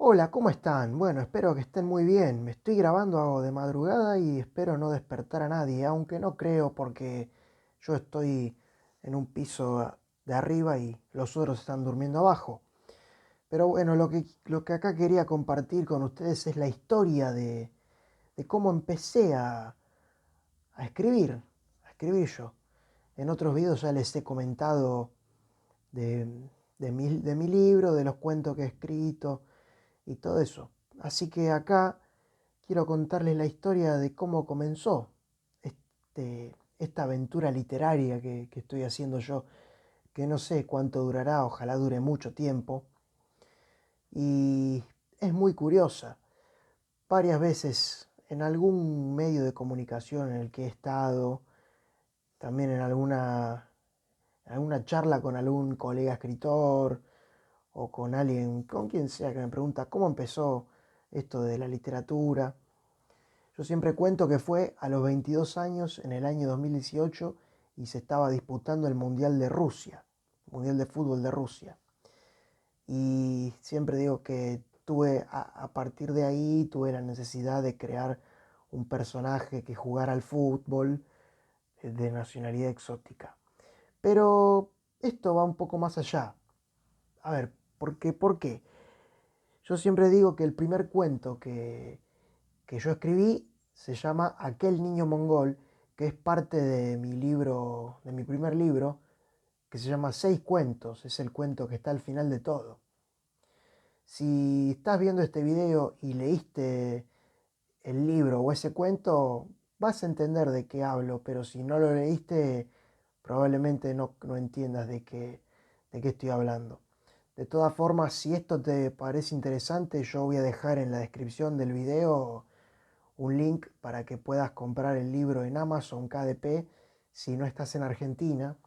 Hola, ¿cómo están? Bueno, espero que estén muy bien. Me estoy grabando de madrugada y espero no despertar a nadie, aunque no creo porque yo estoy en un piso de arriba y los otros están durmiendo abajo. Pero bueno, lo que acá quería compartir con ustedes es la historia de cómo empecé a escribir yo. En otros videos ya les he comentado de, de mi libro, de los cuentos que he escrito y todo eso. Así que acá quiero contarles la historia de cómo comenzó esta aventura literaria que estoy haciendo yo, que no sé cuánto durará, ojalá dure mucho tiempo. Y es muy curiosa. Varias veces en algún medio de comunicación en el que he estado, también en alguna charla con algún colega escritor o con alguien, con quien sea que me pregunta cómo empezó esto de la literatura. Yo siempre cuento que fue a los 22 años, en el año 2018, y se estaba disputando el Mundial de Rusia, el Mundial de Fútbol de Rusia. Y siempre digo que a partir de ahí, tuve la necesidad de crear un personaje que jugara al fútbol de nacionalidad exótica. Pero esto va un poco más allá. A ver, ¿por qué? ¿Por qué? Yo siempre digo que el primer cuento que yo escribí se llama Aquel niño mongol, que es parte de mi libro, de mi primer libro, que se llama Seis cuentos, es el cuento que está al final de todo. Si estás viendo este video y leíste el libro o ese cuento, vas a entender de qué hablo, pero si no lo leíste, probablemente no entiendas de qué estoy hablando. De todas formas, si esto te parece interesante, yo voy a dejar en la descripción del video un link para que puedas comprar el libro en Amazon KDP si no estás en Argentina.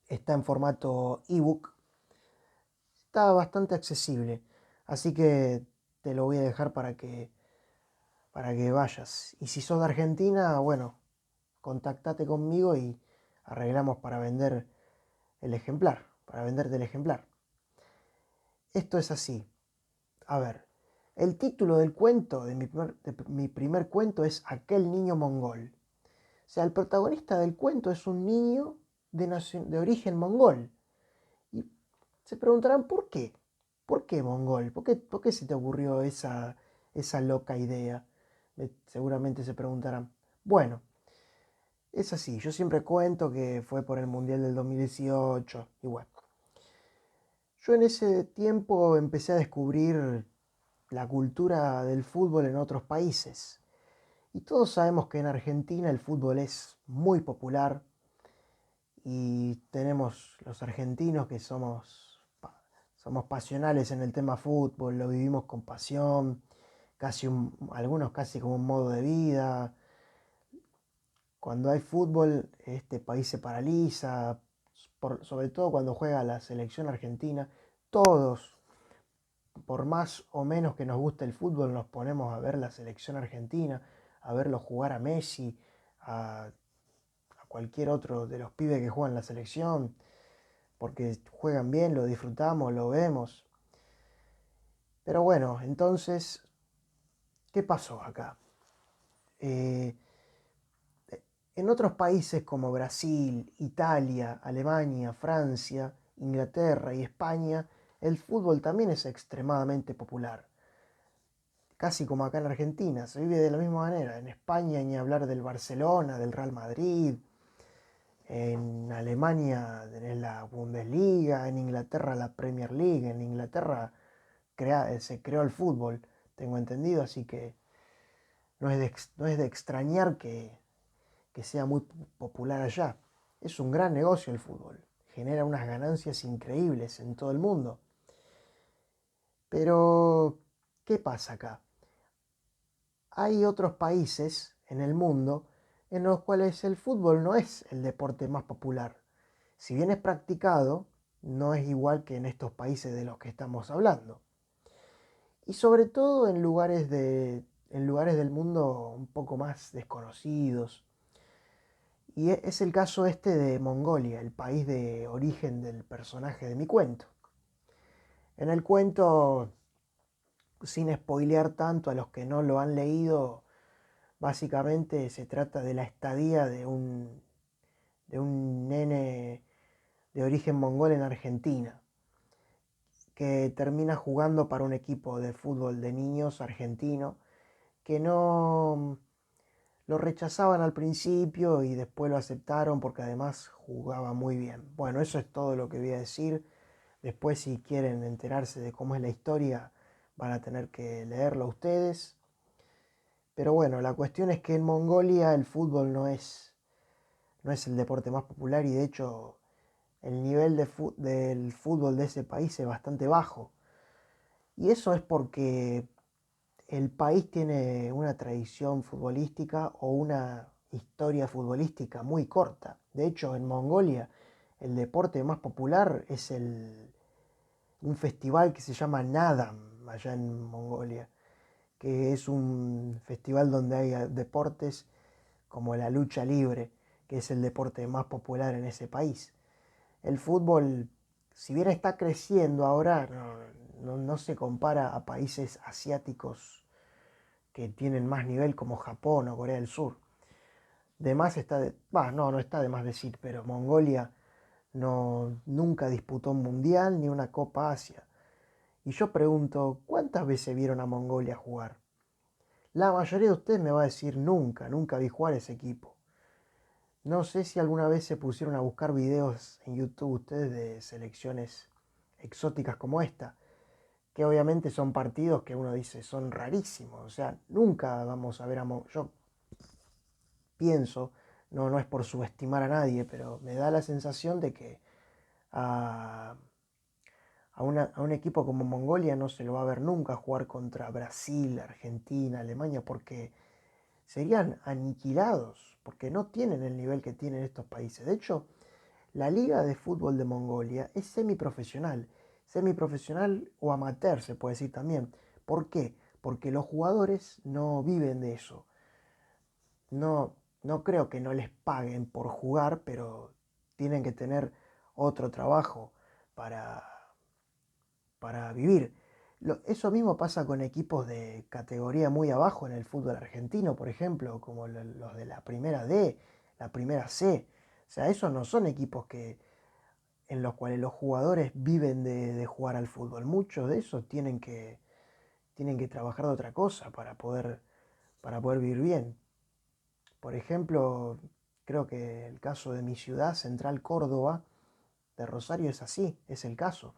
Está en formato ebook. Está bastante accesible. Así que te lo voy a dejar para que vayas. Y si sos de Argentina, bueno, contactate conmigo y arreglamos para vender el ejemplar, para venderte el ejemplar. Esto es así. A ver, el título del cuento, de mi primer cuento, es Aquel niño mongol. O sea, el protagonista del cuento es un niño de origen mongol. Y se preguntarán, ¿por qué? ¿Por qué mongol? ¿Por qué se te ocurrió esa loca idea? Seguramente se preguntarán. Bueno, es así. Yo siempre cuento que fue por el Mundial del 2018. Y bueno, yo en ese tiempo empecé a descubrir la cultura del fútbol en otros países. Y todos sabemos que en Argentina el fútbol es muy popular. Y tenemos los argentinos que somos pasionales en el tema fútbol, lo vivimos con pasión, algunos casi como un modo de vida. Cuando hay fútbol, este país se paraliza, sobre todo cuando juega la selección argentina. Todos, por más o menos que nos guste el fútbol, nos ponemos a ver la selección argentina, a verlo jugar a Messi, a cualquier otro de los pibes que juegan en la selección, porque juegan bien, lo disfrutamos, lo vemos. Pero bueno, entonces, ¿qué pasó acá? Eh, en otros países como Brasil, Italia, Alemania, Francia, Inglaterra y España, el fútbol también es extremadamente popular. Casi como acá en Argentina, se vive de la misma manera. En España ni hablar del Barcelona, del Real Madrid. En Alemania tenés la Bundesliga, en Inglaterra la Premier League, en Inglaterra se creó el fútbol, tengo entendido, así que no es de extrañar que sea muy popular allá. Es un gran negocio el fútbol, genera unas ganancias increíbles en todo el mundo. Pero, ¿qué pasa acá? Hay otros países en el mundo en los cuales el fútbol no es el deporte más popular. Si bien es practicado, no es igual que en estos países de los que estamos hablando. Y sobre todo en lugares del mundo un poco más desconocidos. Y es el caso este de Mongolia, el país de origen del personaje de mi cuento. En el cuento sin spoilear tanto a los que no lo han leído, básicamente se trata de la estadía de un nene de origen mongol en Argentina, que termina jugando para un equipo de fútbol de niños argentino, que no lo rechazaban al principio y después lo aceptaron porque además jugaba muy bien. Bueno, eso es todo lo que voy a decir. Después, si quieren enterarse de cómo es la historia, van a tener que leerlo ustedes. Pero bueno, la cuestión es que en Mongolia el fútbol no es el deporte más popular y de hecho el nivel del fútbol de ese país es bastante bajo. Y eso es porque el país tiene una tradición futbolística o una historia futbolística muy corta. De hecho, en Mongolia el deporte más popular es un festival que se llama Nadam, allá en Mongolia, que es un festival donde hay deportes como la lucha libre, que es el deporte más popular en ese país. El fútbol, si bien está creciendo ahora, no se compara a países asiáticos que tienen más nivel como Japón o Corea del Sur. De más está no está de más decir, pero Mongolia nunca disputó un mundial ni una Copa Asia. Y yo pregunto, ¿cuántas veces vieron a Mongolia jugar? La mayoría de ustedes me va a decir nunca, nunca vi jugar ese equipo. No sé si alguna vez se pusieron a buscar videos en YouTube ustedes de selecciones exóticas como esta, que obviamente son partidos que uno dice son rarísimos. O sea, nunca vamos a ver a Mongolia. Yo pienso, no es por subestimar a nadie, pero me da la sensación de que a, a un equipo como Mongolia no se lo va a ver nunca jugar contra Brasil, Argentina, Alemania, porque serían aniquilados, porque no tienen el nivel que tienen estos países. De hecho, la liga de fútbol de Mongolia es semiprofesional o amateur se puede decir también. ¿Por qué? Porque los jugadores no viven de eso. No creo que no les paguen por jugar, pero tienen que tener otro trabajo para, para vivir. Eso mismo pasa con equipos de categoría muy abajo en el fútbol argentino, por ejemplo, como los de la primera D, la primera C. O sea, esos no son equipos en los cuales los jugadores viven de jugar al fútbol. Muchos de esos tienen que trabajar de otra cosa para poder vivir bien. Por ejemplo, creo que el caso de mi ciudad, Central Córdoba, de Rosario, es así, es el caso.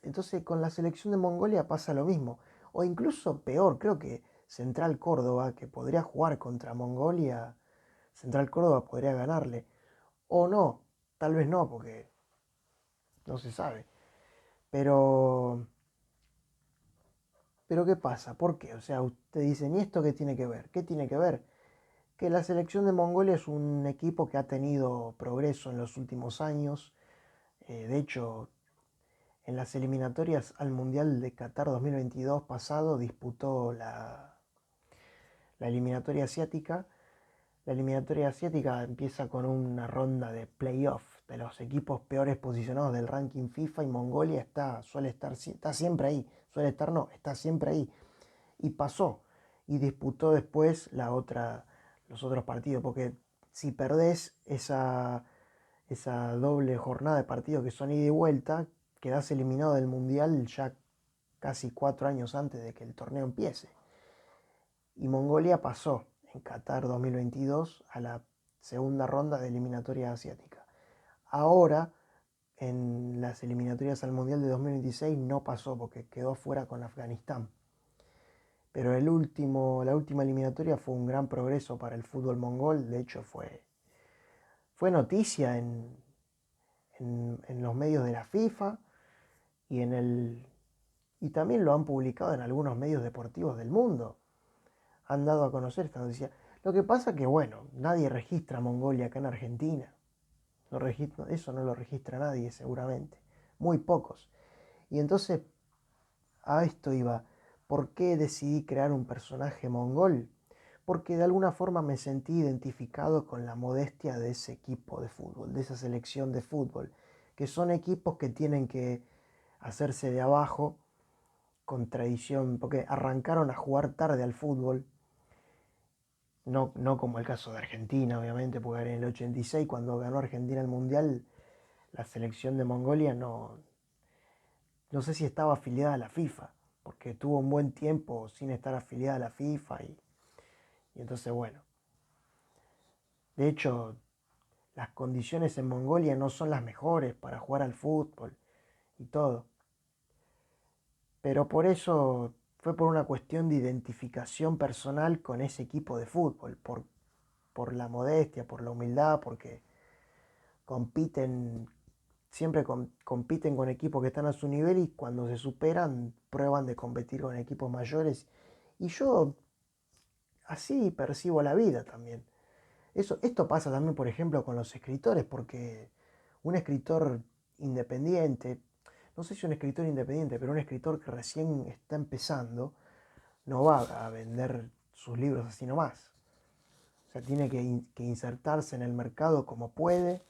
Entonces con la selección de Mongolia pasa lo mismo. O incluso peor, creo que Central Córdoba, que podría jugar contra Mongolia, Central Córdoba podría ganarle. O no, tal vez no, porque no se sabe. Pero, pero ¿qué pasa? ¿Por qué? O sea, usted dice, ¿y esto qué tiene que ver? ¿Qué tiene que ver? Que la selección de Mongolia es un equipo que ha tenido progreso en los últimos años. De hecho, en las eliminatorias al Mundial de Qatar 2022 pasado disputó la eliminatoria asiática. La eliminatoria asiática empieza con una ronda de playoff de los equipos peores posicionados del ranking FIFA y Mongolia está siempre ahí. Suele estar, no, está siempre ahí. Y pasó. Y disputó después los otros partidos. Porque si perdés esa doble jornada de partidos que son ida y vuelta, quedás eliminado del Mundial ya casi 4 años antes de que el torneo empiece. Y Mongolia pasó en Qatar 2022 a la segunda ronda de eliminatoria asiática. Ahora, en las eliminatorias al Mundial de 2026 no pasó porque quedó fuera con Afganistán. Pero la última eliminatoria fue un gran progreso para el fútbol mongol. De hecho, fue noticia en los medios de la FIFA y, y también lo han publicado en algunos medios deportivos del mundo. Han dado a conocer esta noticia. Lo que pasa que, bueno, nadie registra Mongolia acá en Argentina. Eso no lo registra nadie seguramente. Muy pocos. Y entonces a esto iba. ¿Por qué decidí crear un personaje mongol? Porque de alguna forma me sentí identificado con la modestia de ese equipo de fútbol, de esa selección de fútbol, que son equipos que tienen que hacerse de abajo con tradición, porque arrancaron a jugar tarde al fútbol, no como el caso de Argentina, obviamente, porque en el 86, cuando ganó Argentina el Mundial, la selección de Mongolia no sé si estaba afiliada a la FIFA, porque tuvo un buen tiempo sin estar afiliada a la FIFA y entonces, bueno, de hecho, las condiciones en Mongolia no son las mejores para jugar al fútbol y todo. Pero por eso fue por una cuestión de identificación personal con ese equipo de fútbol, por la modestia, por la humildad, porque compiten, siempre compiten con equipos que están a su nivel y cuando se superan prueban de competir con equipos mayores. Y yo así percibo la vida también. Esto pasa también, por ejemplo, con los escritores, porque un escritor independiente, no sé si un escritor independiente, pero un escritor que recién está empezando, no va a vender sus libros así nomás. O sea, tiene que insertarse en el mercado como puede,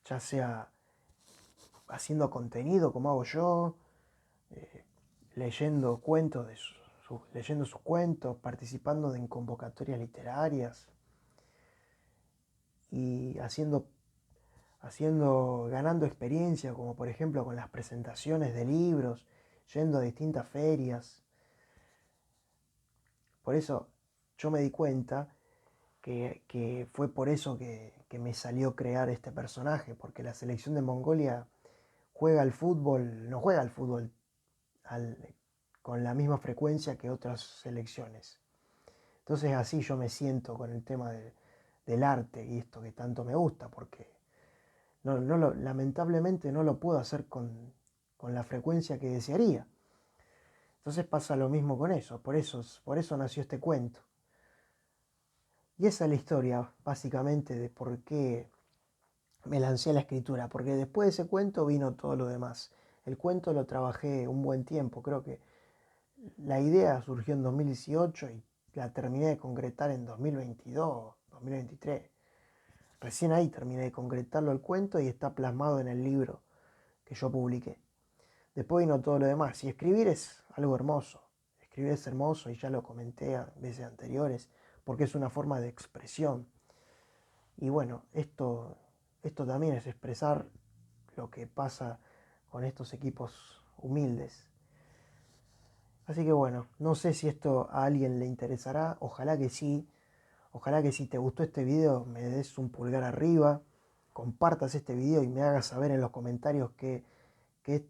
ya sea haciendo contenido como hago yo, eh, leyendo cuentos leyendo sus cuentos, participando en convocatorias literarias y ganando experiencia, como por ejemplo con las presentaciones de libros, yendo a distintas ferias. Por eso yo me di cuenta que fue por eso que me salió crear este personaje, porque la selección de Mongolia juega al fútbol, no juega al fútbol al- con la misma frecuencia que otras selecciones. Entonces así yo me siento con el tema del arte y esto que tanto me gusta, porque lamentablemente no lo puedo hacer con la frecuencia que desearía. Entonces pasa lo mismo con eso, por eso nació este cuento. Y esa es la historia, básicamente, de por qué me lancé a la escritura, porque después de ese cuento vino todo lo demás. El cuento lo trabajé un buen tiempo, creo que la idea surgió en 2018 y la terminé de concretar en 2022, 2023. Recién ahí terminé de concretarlo el cuento y está plasmado en el libro que yo publiqué. Después vino todo lo demás. Y escribir es algo hermoso. Escribir es hermoso y ya lo comenté a veces anteriores, porque es una forma de expresión. Y bueno, esto también es expresar lo que pasa con estos equipos humildes. Así que bueno, no sé si esto a alguien le interesará, ojalá que sí. Ojalá que si te gustó este video me des un pulgar arriba, compartas este video y me hagas saber en los comentarios qué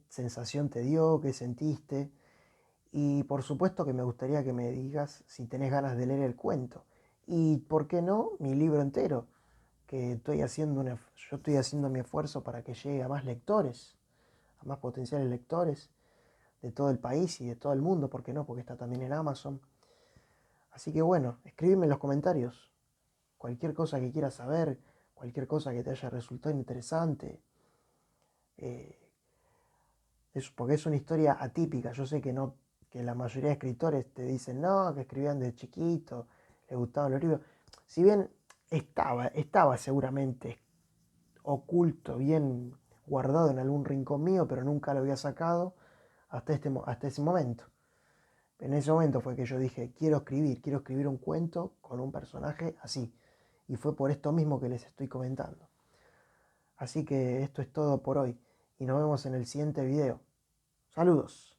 sensación te dio, qué sentiste. Y por supuesto que me gustaría que me digas si tenés ganas de leer el cuento. Y por qué no, mi libro entero, que yo estoy haciendo mi esfuerzo para que llegue a más lectores, a más potenciales lectores de todo el país y de todo el mundo, ¿por qué no? Porque está también en Amazon. Así que bueno, escríbeme en los comentarios cualquier cosa que quieras saber, cualquier cosa que te haya resultado interesante. eh, Porque es una historia atípica. Yo sé que la mayoría de escritores te dicen, no, que escribían de chiquito, les gustaban los libros. Si bien estaba seguramente oculto, bien guardado en algún rincón mío, pero nunca lo había sacado hasta ese momento. En ese momento fue que yo dije, quiero escribir un cuento con un personaje así. Y fue por esto mismo que les estoy comentando. Así que esto es todo por hoy y nos vemos en el siguiente video. Saludos.